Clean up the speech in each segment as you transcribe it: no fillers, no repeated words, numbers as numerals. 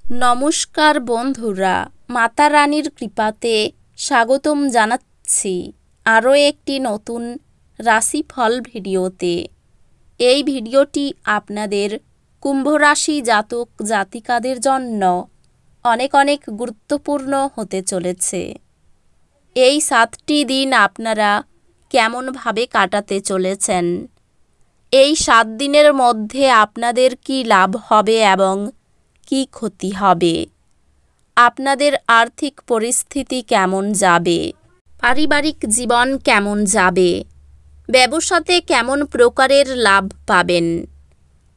নমস্কার বন্ধুরা, মাতা রানীর কৃপাতে স্বাগতম জানাচ্ছি আরও একটি নতুন রাশিফল ভিডিওতে। এই ভিডিওটি আপনাদের কুম্ভ রাশি জাতক জাতিকাদের জন্য অনেক অনেক গুরুত্বপূর্ণ হতে চলেছে। এই 7টি দিন আপনারা কেমনভাবে কাটাতে চলেছেন, এই 7 দিনের মধ্যে আপনাদের কি লাভ হবে এবং কি ক্ষতি হবে, আপনাদের আর্থিক পরিস্থিতি কেমন যাবে, পারিবারিক জীবন কেমন যাবে, ব্যবসাতে কেমন প্রকারের লাভ পাবেন,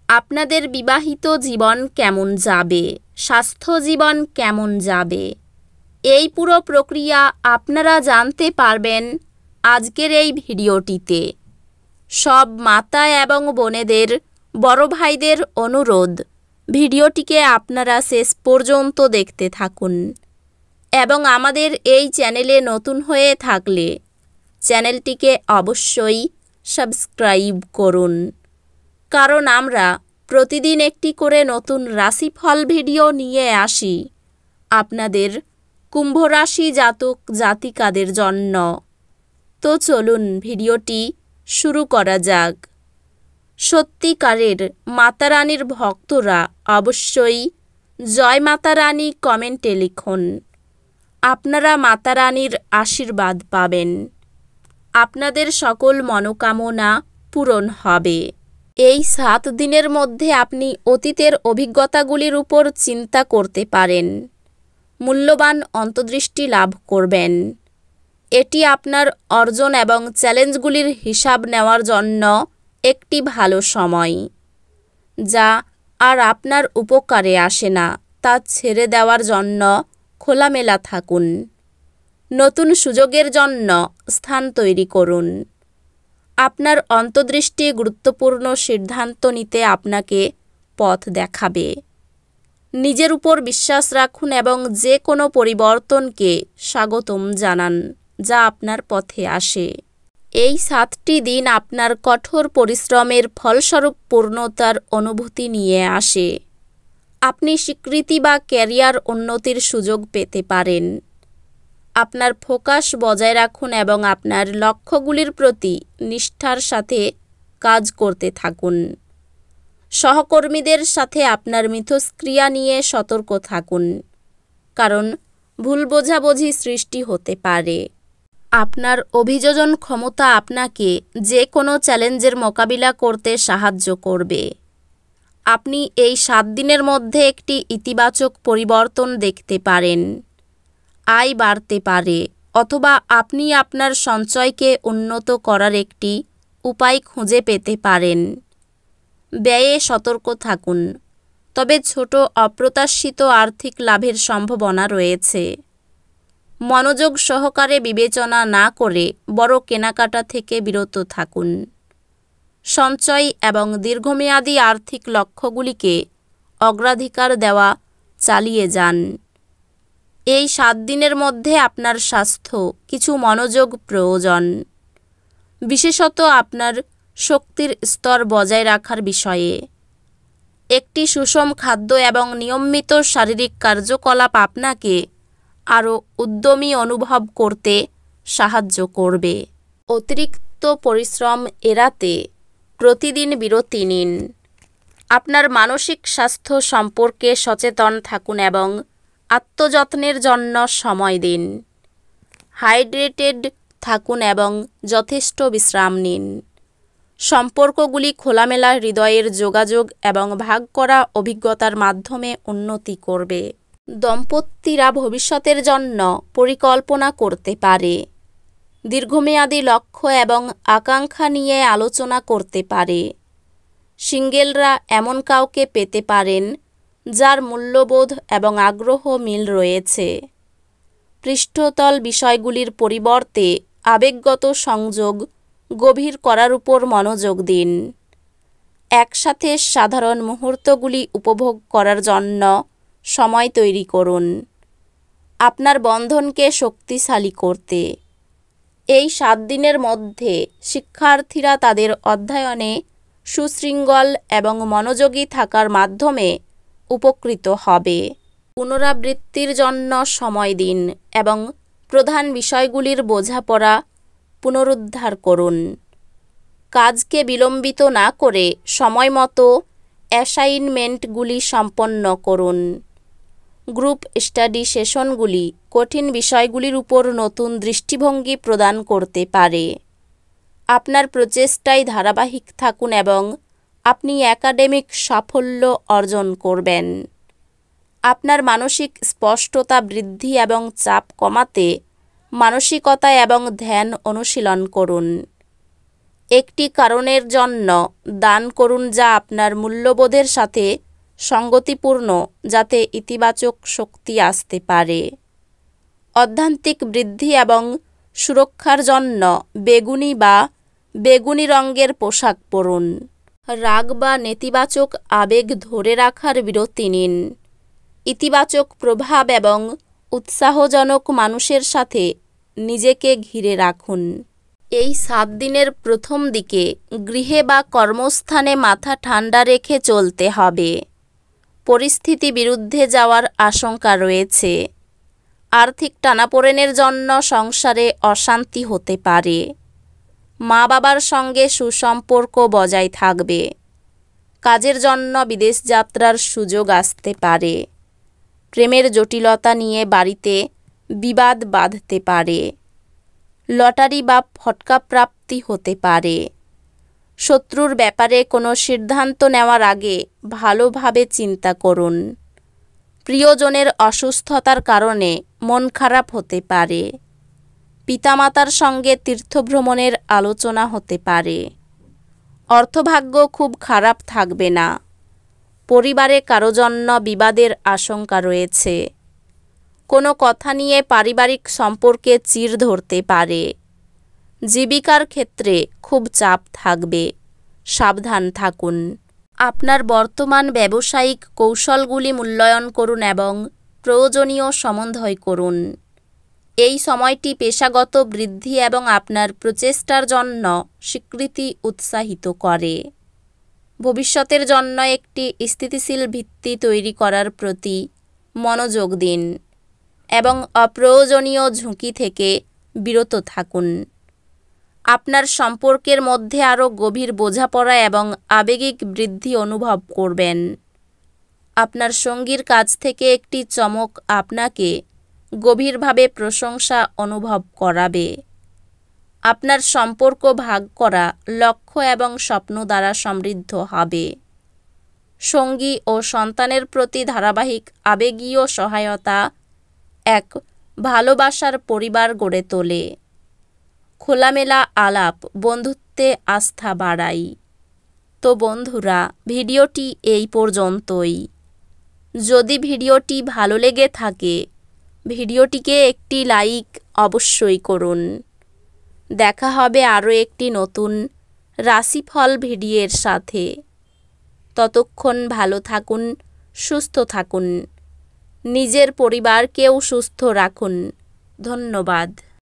আপনাদের বিবাহিত জীবন কেমন যাবে, স্বাস্থ্য জীবন কেমন যাবে, এই পুরো প্রক্রিয়া আপনারা জানতে পারবেন আজকের এই ভিডিওটিতে। সব মাতা এবং বোনেদের, বড় ভাইদের অনুরোধ, ভিডিওটিকে আপনারা শেষ পর্যন্ত দেখতে থাকুন এবং আমাদের এই চ্যানেলে নতুন হয়ে থাকলে চ্যানেলটিকে অবশ্যই সাবস্ক্রাইব করুন, কারণ আমরা প্রতিদিন একটি করে নতুন রাশিফল ভিডিও নিয়ে আসি আপনাদের কুম্ভ রাশি জাতক জাতিকাদের জন্য। তো চলুন ভিডিওটি শুরু করা যাক। সত্যিকারের মাতা রানীর ভক্তরা অবশ্যই জয় মাতা রানী কমেন্টে লিখুন। আপনারা মাতা রানীর আশীর্বাদ পাবেন, আপনাদের সকল মনোকামনা পূরণ হবে। এই 7 দিনের মধ্যে আপনি অতীতের অভিজ্ঞতাগুলির উপর চিন্তা করতে পারেন, মূল্যবান অন্তর্দৃষ্টি লাভ করবেন। এটি আপনার অর্জন এবং চ্যালেঞ্জগুলির হিসাব নেওয়ার জন্য একটি ভালো সময়। যা আর আপনার উপকারে আসে না তা ছেড়ে দেওয়ার জন্য খোলামেলা থাকুন। নতুন সুযোগের জন্য স্থান তৈরি করুন। আপনার অন্তর্দৃষ্টি গুরুত্বপূর্ণ সিদ্ধান্ত নিতে আপনাকে পথ দেখাবে। নিজের উপর বিশ্বাস রাখুন এবং যে কোনো পরিবর্তনকে স্বাগতম জানান যা আপনার পথে আসে। এই 7টি দিন আপনার কঠোর পরিশ্রমের ফলস্বরূপ পূর্ণতার অনুভূতি নিয়ে আসে। আপনি স্বীকৃতি বা ক্যারিয়ার উন্নতির সুযোগ পেতে পারেন। আপনার ফোকাস বজায় রাখুন এবং আপনার লক্ষ্যগুলির প্রতি নিষ্ঠার সাথে কাজ করতে থাকুন। সহকর্মীদের সাথে আপনার মিথস্ক্রিয়া নিয়ে সতর্ক থাকুন, কারণ ভুল বোঝাবুঝি সৃষ্টি হতে পারে। আপনার অভিযোজন ক্ষমতা আপনাকে যে কোনো চ্যালেঞ্জের মোকাবিলা করতে সাহায্য করবে। আপনি এই 7 দিনের মধ্যে একটি ইতিবাচক পরিবর্তন দেখতে পারেন। আয় বাড়তে পারে, অথবা আপনি আপনার সঞ্চয়কে উন্নত করার একটি উপায় খুঁজে পেতে পারেন। ব্যয়ে সতর্ক থাকুন, তবে ছোট অপ্রত্যাশিত আর্থিক লাভের সম্ভাবনা রয়েছে। মনোযোগ সহকারে বিবেচনা না করে বড় কেনাকাটা থেকে বিরত থাকুন। সঞ্চয় এবং দীর্ঘমেয়াদী আর্থিক লক্ষ্যগুলিকে অগ্রাধিকার দেওয়া চালিয়ে যান। এই 7 দিনের মধ্যে আপনার স্বাস্থ্য কিছু মনোযোগ প্রয়োজন, বিশেষত আপনার শক্তির স্তর বজায় রাখার বিষয়ে। একটি সুষম খাদ্য এবং নিয়মিত শারীরিক কার্যকলাপ আপনাকে আরও উদ্যমী অনুভব করতে সাহায্য করবে। অতিরিক্ত পরিশ্রম এড়াতে প্রতিদিন বিরতি নিন। আপনার মানসিক স্বাস্থ্য সম্পর্কে সচেতন থাকুন এবং আত্মযত্নের জন্য সময় দিন। হাইড্রেটেড থাকুন এবং যথেষ্ট বিশ্রাম নিন। সম্পর্কগুলি খোলামেলা হৃদয়ের যোগাযোগ এবং ভাগ করা অভিজ্ঞতার মাধ্যমে উন্নতি করবে। দম্পতিরা ভবিষ্যতের জন্য পরিকল্পনা করতে পারে, দীর্ঘমেয়াদী লক্ষ্য এবং আকাঙ্ক্ষা নিয়ে আলোচনা করতে পারে। সিঙ্গেলরা এমন কাউকে পেতে পারেন যার মূল্যবোধ এবং আগ্রহ মিল রয়েছে। পৃষ্ঠতল বিষয়গুলির পরিবর্তে আবেগগত সংযোগ গভীর করার উপর মনোযোগ দিন। একসাথে সাধারণ মুহূর্তগুলি উপভোগ করার জন্য সময় তৈরি করুন, আপনার বন্ধনকে শক্তিশালী করতে। এই 7 দিনের মধ্যে শিক্ষার্থীরা তাদের অধ্যয়নে সুশৃঙ্খল এবং মনোযোগী থাকার মাধ্যমে উপকৃত হবে। পুনরাবৃত্তির জন্য সময় দিন এবং প্রধান বিষয়গুলির বোঝাপড়া পুনরুদ্ধার করুন। কাজকে বিলম্বিত না করে সময়মতো অ্যাসাইনমেন্টগুলি সম্পন্ন করুন। গ্রুপ স্টাডি সেশনগুলি কঠিন বিষয়গুলির উপর নতুন দৃষ্টিভঙ্গি প্রদান করতে পারে। আপনার প্রচেষ্টায় ধারাবাহিক থাকুন এবং আপনি একাডেমিক সাফল্য অর্জন করবেন। আপনার মানসিক স্পষ্টতা বৃদ্ধি এবং চাপ কমাতে মানসিকতা এবং ধ্যান অনুশীলন করুন। একটি কারণের জন্য দান করুন যা আপনার মূল্যবোধের সাথে সঙ্গতিপূর্ণ, যাতে ইতিবাচক শক্তি আসতে পারে। অধ্যাত্মিক বৃদ্ধি এবং সুরক্ষার জন্য বেগুনি রঙের পোশাক পরুন। রাগ বা নেতিবাচক আবেগ ধরে রাখার বিরতি নিন। ইতিবাচক প্রভাব এবং উৎসাহজনক মানুষের সাথে নিজেকে ঘিরে রাখুন। এই 7 দিনের প্রথম দিকে গৃহে বা কর্মস্থানে মাথা ঠান্ডা রেখে চলতে হবে। পরিস্থিতি বিরুদ্ধে যাওয়ার আশঙ্কা রয়েছে। আর্থিক টানাপোড়েনের জন্য সংসারে অশান্তি হতে পারে। মা বাবার সঙ্গে সুসম্পর্ক বজায় থাকবে। কাজের জন্য বিদেশ যাত্রার সুযোগ আসতে পারে। প্রেমের জটিলতা নিয়ে বাড়িতে বিবাদ বাঁধতে পারে। লটারি বা ফটকা প্রাপ্তি হতে পারে। শত্রুর ব্যাপারে কোনো সিদ্ধান্ত নেওয়ার আগে ভালোভাবে চিন্তা করুন। প্রিয়জনের অসুস্থতার কারণে মন খারাপ হতে পারে। পিতামাতার সঙ্গে তীর্থভ্রমণের আলোচনা হতে পারে। অর্থভাগ্য খুব খারাপ থাকবে না। পরিবারে কারো জন্য বিবাদের আশঙ্কা রয়েছে। কোনো কথা নিয়ে পারিবারিক সম্পর্কে চিড় ধরতে পারে। জীবিকার ক্ষেত্রে খুব চাপ থাকবে, সাবধান থাকুন। আপনার বর্তমান ব্যবসায়িক কৌশলগুলি মূল্যায়ন করুন এবং প্রয়োজনীয় সমন্বয় করুন। এই সময়টি পেশাগত বৃদ্ধি এবং আপনার প্রচেষ্টার জন্য স্বীকৃতি উৎসাহিত করে। ভবিষ্যতের জন্য একটি স্থিতিশীল ভিত্তি তৈরি করার প্রতি মনোযোগ দিন এবং অপ্রয়োজনীয় ঝুঁকি থেকে বিরত থাকুন। আপনার সম্পর্কের মধ্যে আরও গভীর বোঝাপড়া এবং আবেগিক বৃদ্ধি অনুভব করবেন। আপনার সঙ্গীর কাছ থেকে একটি চমক আপনাকে গভীরভাবে প্রশংসা অনুভব করাবে। আপনার সম্পর্ক ভাগ করা লক্ষ্য এবং স্বপ্ন দ্বারা সমৃদ্ধ হবে। সঙ্গী ও সন্তানের প্রতি ধারাবাহিক আবেগীয় সহায়তা এক ভালোবাসার পরিবার গড়ে তোলে। খোলামেলা আলাপ বন্ধুত্বে আস্থা বাড়ায়। তো বন্ধুরা, ভিডিওটি এই পর্যন্তই। যদি ভিডিওটি ভালো লেগে থাকে, ভিডিওটিকে একটি লাইক অবশ্যই করুন। দেখা হবে আরও একটি নতুন রাশিফল ভিডিওর সাথে। ততক্ষণ ভালো থাকুন, সুস্থ থাকুন, নিজের পরিবারকেও সুস্থ রাখুন। ধন্যবাদ।